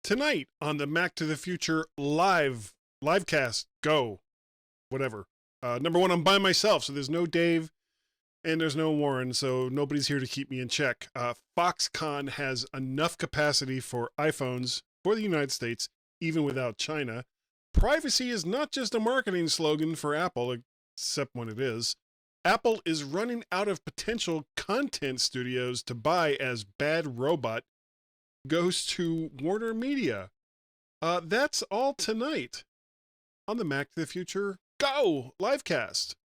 tonight on the Mac to the Future livecast, go, whatever. Number one, I'm by myself, so there's no Dave and there's no Warren, so nobody's here to keep me in check. Foxconn has enough capacity for iPhones for the United States, even without China. Privacy is not just a marketing slogan for Apple, except when it is. Apple is running out of potential content studios to buy as Bad Robot goes to WarnerMedia. That's all tonight on the Mac to the Future Go livecast.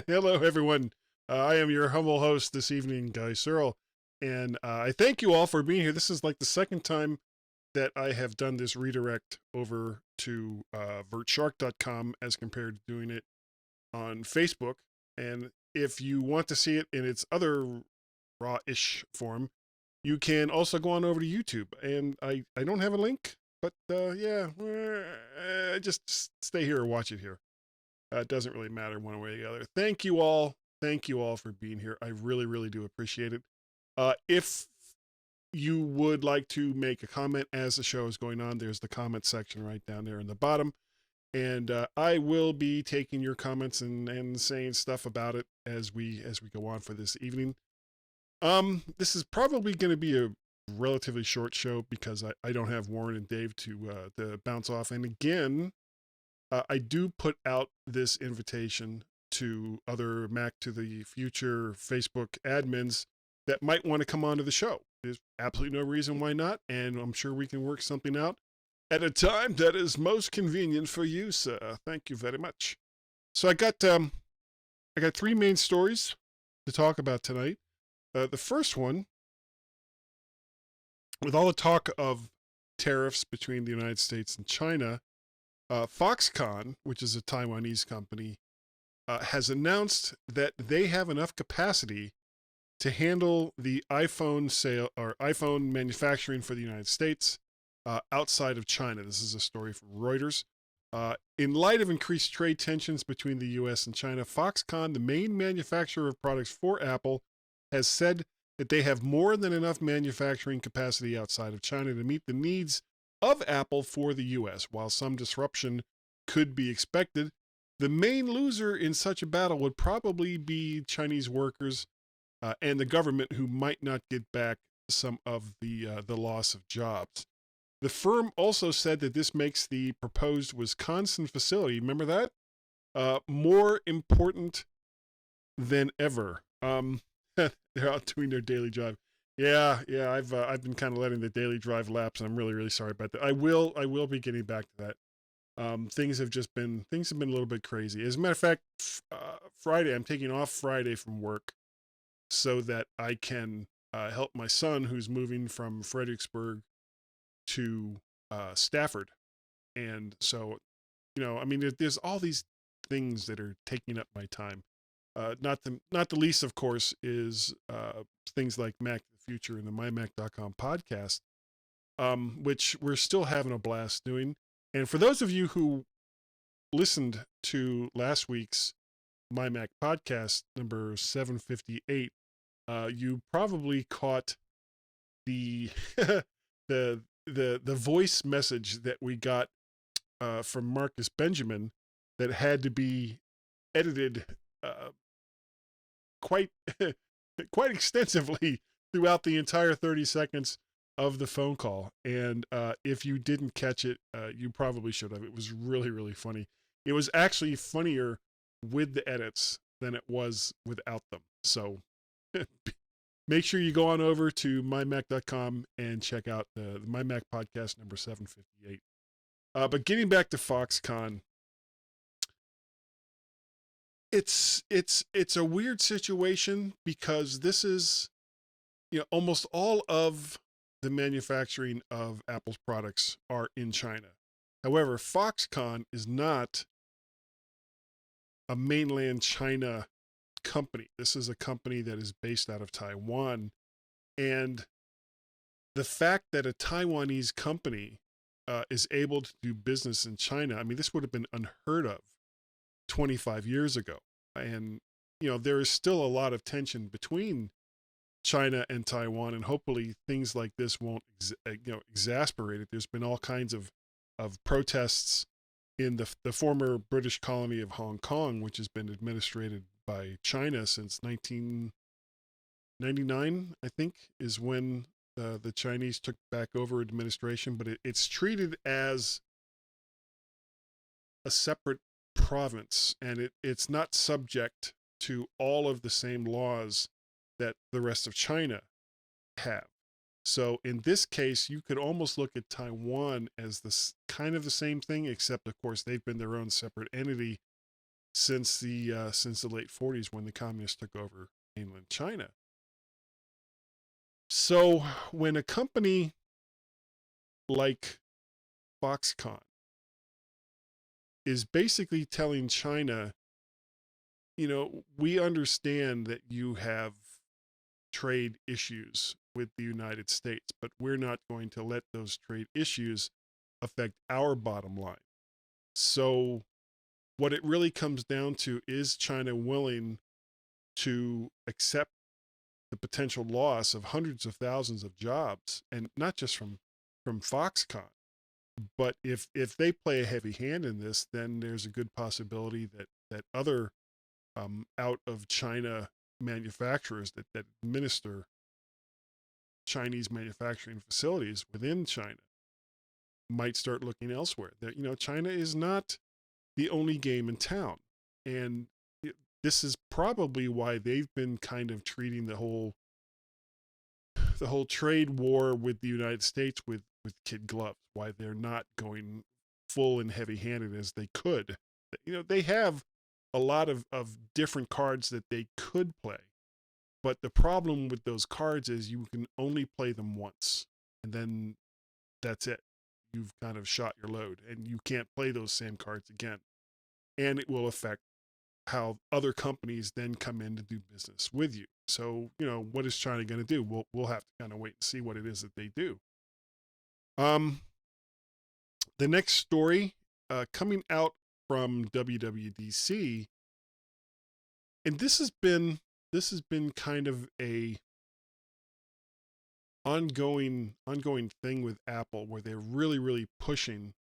Hello, everyone. I am your humble host this evening, Serle, and I thank you all for being here. This is like the second time that I have done this redirect over to vertshark.com as compared to doing it on Facebook. And if you want to see it in its other raw-ish form, you can also go on over to YouTube. And I don't have a link, but just stay here or watch it here. It doesn't really matter one way or the other. Thank you all. Thank you all for being here. I really, really do appreciate it. If you would like to make a comment as the show is going on, there's the comment section right down there in the bottom. And I will be taking your comments and saying stuff about it as we go on for this evening. This is probably going to be a relatively short show because I don't have Warren and Dave to bounce off. And again, I do put out this invitation to other Mac to the Future Facebook admins that might want to come onto the show. There's absolutely no reason why not, and I'm sure we can work something out at a time that is most convenient for you, sir. Thank you very much. So I got three main stories to talk about tonight. The first one, with all the talk of tariffs between the United States and China, Foxconn, which is a Taiwanese company, has announced that they have enough capacity to handle the iPhone sale or iPhone manufacturing for the United States outside of China. This is a story from Reuters. In light of increased trade tensions between the U.S. and China, Foxconn, the main manufacturer of products for Apple, has said that they have more than enough manufacturing capacity outside of China to meet the needs of Apple for the U.S. While some disruption could be expected, the main loser in such a battle would probably be Chinese workers and the government, who might not get back some of the loss of jobs. The firm also said that this makes the proposed Wisconsin facility, remember that, more important than ever. They're out doing their daily drive. Yeah, I've been kind of letting the daily drive lapse, and I'm really, really sorry about that. I will be getting back to that. Things have been a little bit crazy. As a matter of fact, Friday, I'm taking off Friday from work so that I can help my son, who's moving from Fredericksburg to Stafford. And so, there's all these things that are taking up my time. Not the least, of course, is things like Mac to the Future and the MyMac.com podcast, which we're still having a blast doing. And for those of you who listened to last week's MyMac podcast, number 758, you probably caught the the voice message that we got from Marcus Benjamin that had to be edited quite extensively throughout the entire 30 seconds of the phone call. And if you didn't catch it, you probably should have. It was really, really funny. It was actually funnier with the edits than it was without them. So make sure you go on over to mymac.com and check out the MyMac podcast number 758. But getting back to Foxconn, it's a weird situation because this is, almost all of the manufacturing of Apple's products are in China. However, Foxconn is not a mainland China company. This is a company that is based out of Taiwan. And the fact that a Taiwanese company is able to do business in China, I mean, this would have been unheard of 25 years ago. And, there is still a lot of tension between China and Taiwan, and hopefully things like this won't, exasperate it. There's been all kinds of protests in the former British colony of Hong Kong, which has been administered by China since 1999, I think, is when the Chinese took back over administration. But it's treated as a separate province, and it's not subject to all of the same laws that the rest of China have. So in this case, you could almost look at Taiwan as this kind of the same thing, except of course they've been their own separate entity since the late 40s when the communists took over mainland China. So when a company like Foxconn is basically telling China, we understand that you have trade issues with the United States, but we're not going to let those trade issues affect our bottom line. So what it really comes down to is China willing to accept the potential loss of hundreds of thousands of jobs, and not just from Foxconn, but if they play a heavy hand in this, then there's a good possibility that other out of China manufacturers that administer Chinese manufacturing facilities within China might start looking elsewhere. That China is not the only game in town, and this is probably why they've been kind of treating the whole trade war with the United States with kid gloves. Why they're not going full and heavy-handed as they could. They have a lot of different cards that they could play. But the problem with those cards is you can only play them once, and then that's it. You've kind of shot your load, and you can't play those same cards again. And it will affect how other companies then come in to do business with you. So, what is China going to do? We'll have to kind of wait and see what it is that they do. The next story coming out from WWDC, and this has been kind of a ongoing thing with Apple, where they're really pushing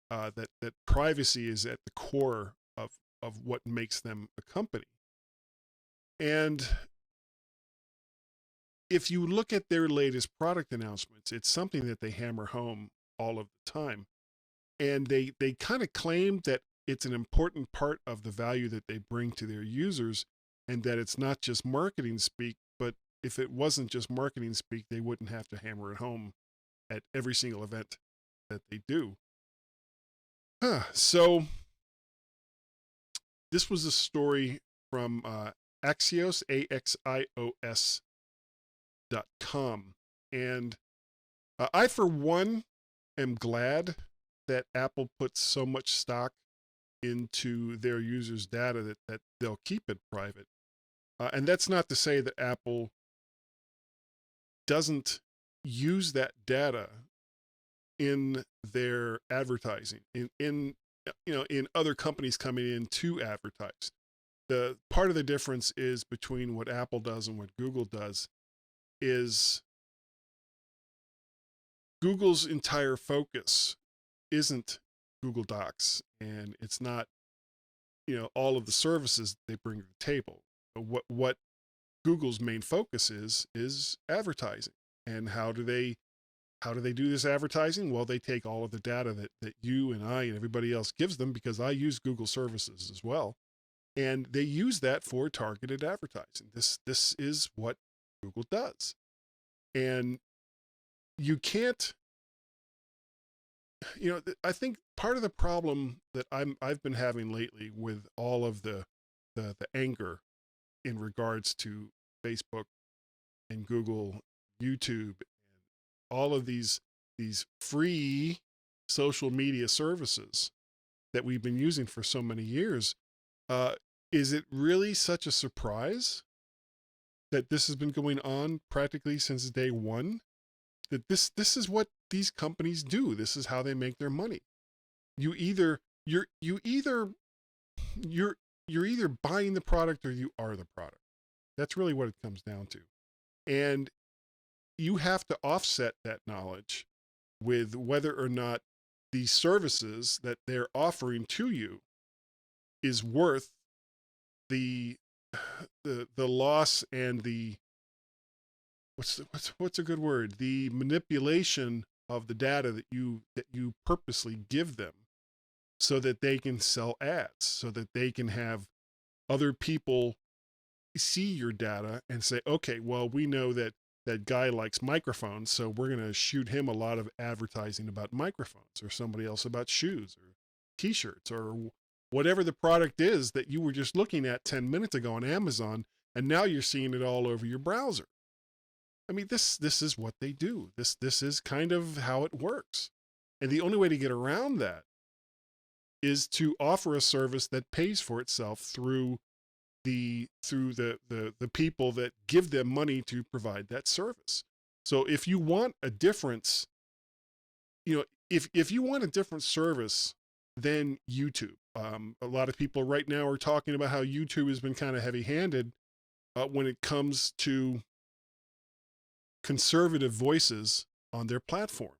that privacy is at the core of what makes them a company. And if you look at their latest product announcements, it's something that they hammer home all of the time. And they kind of claim that it's an important part of the value that they bring to their users, and that it's not just marketing speak. But if it wasn't just marketing speak, they wouldn't have to hammer it home at every single event that they do. So this was a story from Axios, AXIOS.com. And I, for one, am glad that Apple puts so much stock into their users' data that they'll keep it private. And that's not to say that Apple doesn't use that data in their advertising, in other companies coming in to advertise. The part of the difference is between what Apple does and what Google does is Google's entire focus isn't Google Docs, and it's not, all of the services they bring to the table. What Google's main focus is advertising. And how do they do this advertising? Well, they take all of the data that you and I and everybody else gives them, because I use Google services as well. And they use that for targeted advertising. This is what Google does. And you can't, I think part of the problem that I've been having lately with all of the anger in regards to Facebook and Google, YouTube, all of these free social media services that we've been using for so many years, is it really such a surprise that this has been going on practically since day one? That this is what these companies do. This is how they make their money. You're either buying the product or you are the product. That's really what it comes down to. And you have to offset that knowledge with whether or not the services that they're offering to you is worth the loss and the what's a good word? The manipulation of the data that you purposely give them so that they can sell ads, so that they can have other people see your data and say, okay, well, we know that guy likes microphones, so we're going to shoot him a lot of advertising about microphones, or somebody else about shoes or t-shirts or whatever the product is that you were just looking at 10 minutes ago on Amazon, and now you're seeing it all over your browser. I mean, this is what they do. This is kind of how it works. And the only way to get around that is to offer a service that pays for itself through the people that give them money to provide that service. So if you want a difference, if you want a different service than YouTube, a lot of people right now are talking about how YouTube has been kind of heavy-handed when it comes to conservative voices on their platform.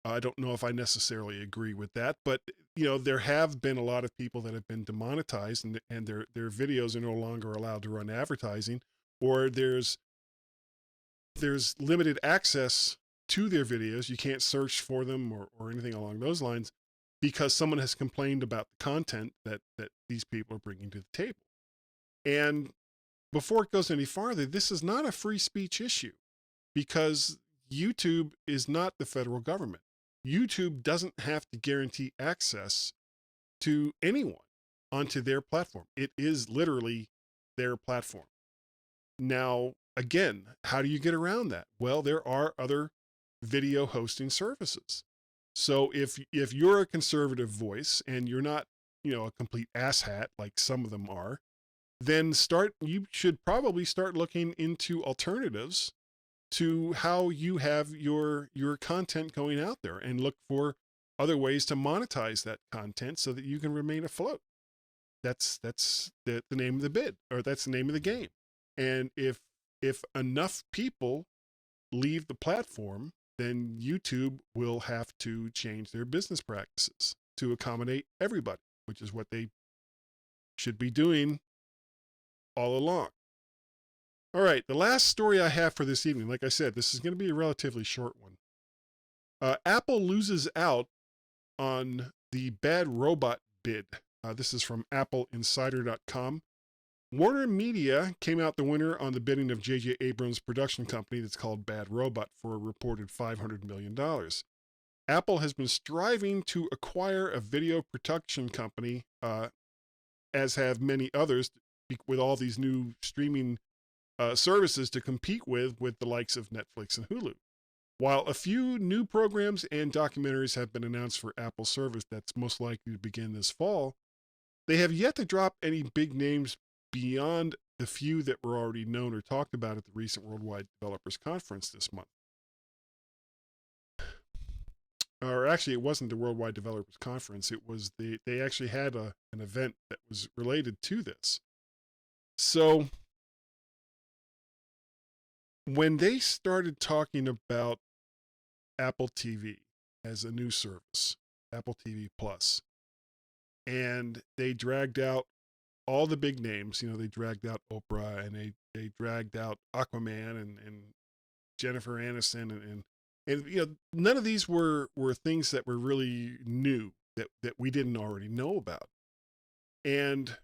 I don't know if I necessarily agree with that, but there have been a lot of people that have been demonetized, and their videos are no longer allowed to run advertising, or there's limited access to their videos. You can't search for them or anything along those lines because someone has complained about the content that these people are bringing to the table. And before it goes any farther, this is not a free speech issue, because YouTube is not the federal government. YouTube doesn't have to guarantee access to anyone onto their platform. It is literally their platform. Now, again, how do you get around that? Well, there are other video hosting services. So if you're a conservative voice and you're not, a complete asshat like some of them are, then you should probably start looking into alternatives to how you have your content going out there, and look for other ways to monetize that content so that you can remain afloat. That's the name of the bid, or that's the name of the game. And if enough people leave the platform, then YouTube will have to change their business practices to accommodate everybody, which is what they should be doing all along. All right, the last story I have for this evening, like I said, this is going to be a relatively short one. Apple loses out on the Bad Robot bid. This is from AppleInsider.com. WarnerMedia came out the winner on the bidding of J.J. Abrams' production company that's called Bad Robot for a reported $500 million. Apple has been striving to acquire a video production company, as have many others, with all these new streaming services to compete with the likes of Netflix and Hulu. While a few new programs and documentaries have been announced for Apple service that's most likely to begin this fall, they have yet to drop any big names beyond the few that were already known or talked about at the recent Worldwide Developers Conference this month. Or actually, it wasn't the Worldwide Developers Conference. It was they actually had an event that was related to this. So when they started talking about Apple TV as a new service, Apple TV Plus, and they dragged out all the big names, they dragged out Oprah, and they dragged out Aquaman and Jennifer Aniston, and none of these were things that were really new that we didn't already know about. And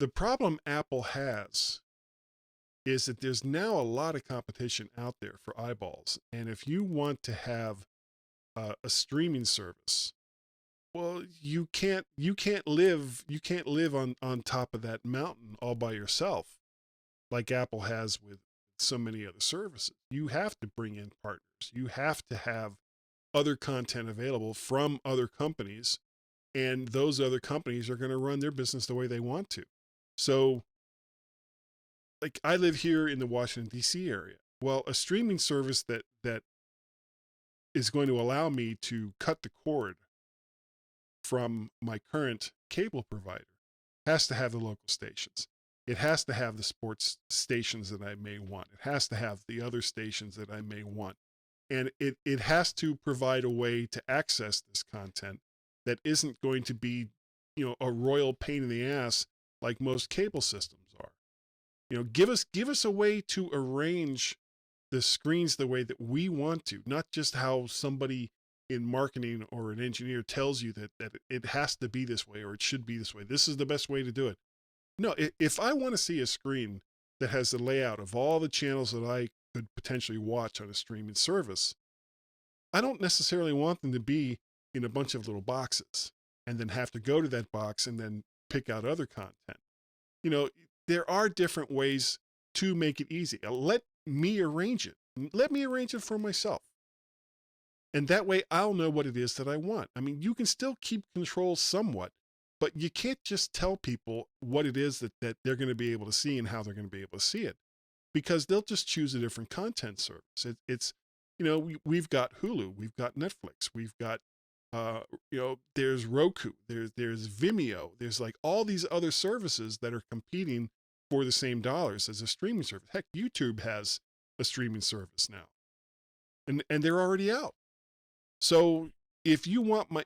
the problem Apple has is that there's now a lot of competition out there for eyeballs. And if you want to have a streaming service, well, you can't live on top of that mountain all by yourself, like Apple has with so many other services. You have to bring in partners. You have to have other content available from other companies, and those other companies are going to run their business the way they want to. So, like, I live here in the Washington, D.C. area. Well, a streaming service that is going to allow me to cut the cord from my current cable provider has to have the local stations. It has to have the sports stations that I may want. It has to have the other stations that I may want. And it has to provide a way to access this content that isn't going to be, a royal pain in the ass like most cable systems are. Give us a way to arrange the screens the way that we want to, not just how somebody in marketing or an engineer tells you that it has to be this way or it should be this way. This is the best way to do it. No, if I want to see a screen that has the layout of all the channels that I could potentially watch on a streaming service, I don't necessarily want them to be in a bunch of little boxes and then have to go to that box and then pick out other content. There are different ways to make it easy. Let me arrange it. Let me arrange it for myself. And that way I'll know what it is that I want. I mean, you can still keep control somewhat, but you can't just tell people what it is that they're going to be able to see and how they're going to be able to see it, because they'll just choose a different content service. It's we've got Hulu, we've got Netflix, we've got, there's Roku, there's Vimeo, there's like all these other services that are competing for the same dollars as a streaming service. Heck, YouTube has a streaming service now, and they're already out. So if you want my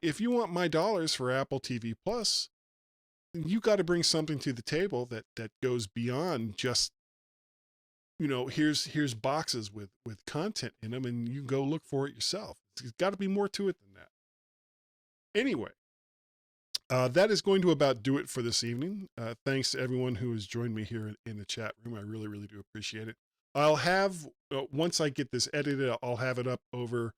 dollars for Apple TV Plus, you got to bring something to the table that goes beyond just, here's boxes with content in them, and you go look for it yourself. There's got to be more to it than that. Anyway, that is going to about do it for this evening. Thanks to everyone who has joined me here in the chat room. I really, really do appreciate it. I'll have, once I get this edited, I'll have it up over,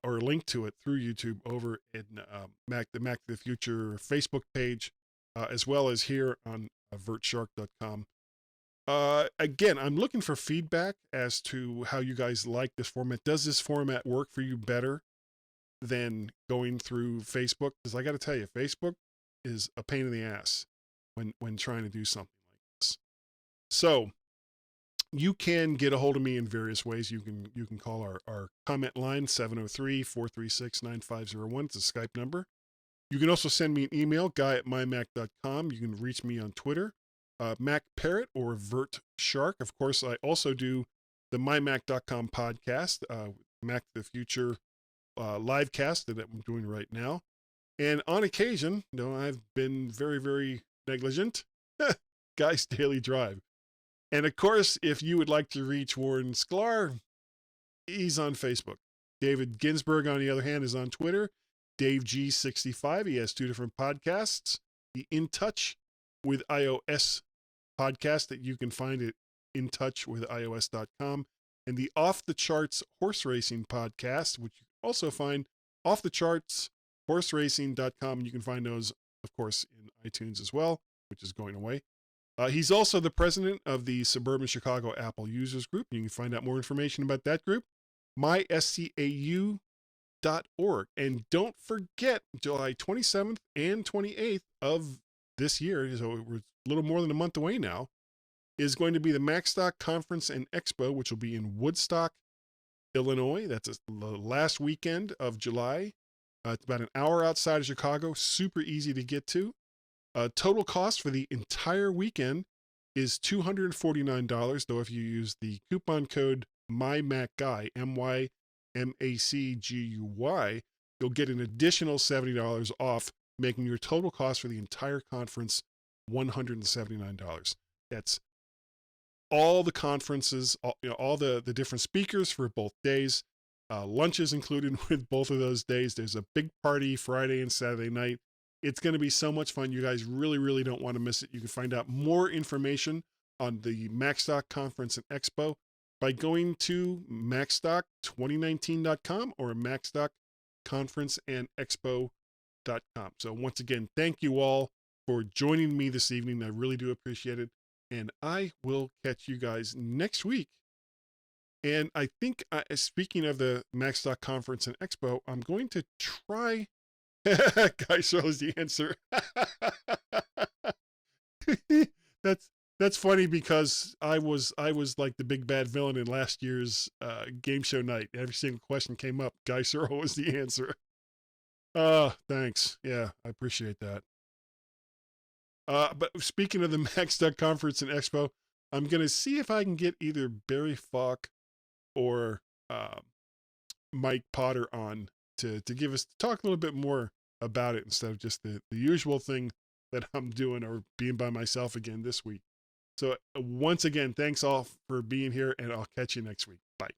or link to it through YouTube over in the Mac to the Future Facebook page, as well as here on vertshark.com. Again, I'm looking for feedback as to how you guys like this format. Does this format work for you better than going through Facebook? Because I got to tell you, Facebook is a pain in the ass when trying to do something like this. So you can get a hold of me in various ways. You can call our comment line, 703-436-9501. It's a Skype number. You can also send me an email, guy@mymac.com. You can reach me on Twitter, Mac Parrot or Vert Shark. Of course, I also do the mymac.com podcast, Mac to the Future live cast that I'm doing right now. And on occasion, I've been very, very negligent, Guy's Daily Drive. And of course, if you would like to reach Warren Sklar, he's on Facebook. David Ginsburg, on the other hand, is on Twitter. Dave G65, he has two different podcasts. The In Touch with iOS podcast that you can find at intouchwithios.com, and the Off the Charts Horse Racing podcast, which you can also find offthechartsHorseRacing.com. You can find those, of course, in iTunes as well, which is going away. He's also the president of the Suburban Chicago Apple Users Group. You can find out more information about that group, myscau.org. And don't forget, July 27th and 28th of this year, so we're a little more than a month away now, is going to be the MacStock Conference and Expo, which will be in Woodstock, Illinois. That's the last weekend of July. It's about an hour outside of Chicago, super easy to get to. Total cost for the entire weekend is $249, though if you use the coupon code MyMacGuy, MyMacGuy, you'll get an additional $70 off, making your total cost for the entire conference $179. That's all the conferences, all the different speakers for both days. Lunches included with both of those days. There's a big party Friday and Saturday night. It's going to be so much fun. You guys really, really don't want to miss it. You can find out more information on the MacStock Conference and Expo by going to macstock2019.com or macstockconferenceandexpo.com. So once again, thank you all for joining me this evening. I really do appreciate it. and I will catch you guys next week. And I think, speaking of the MacStock Conference and Expo, I'm going to try. Guy Serle is the answer. that's funny because I was like the big bad villain in last year's game show night. Every single question came up. Guy Serle was the answer. Thanks. Yeah, I appreciate that. But speaking of the MacStuck Conference and Expo, I'm gonna see if I can get either Barry Falk or Mike Potter on to give us talk a little bit more about it instead of just the usual thing that I'm doing or being by myself again this week. So once again, thanks all for being here, and I'll catch you next week. Bye.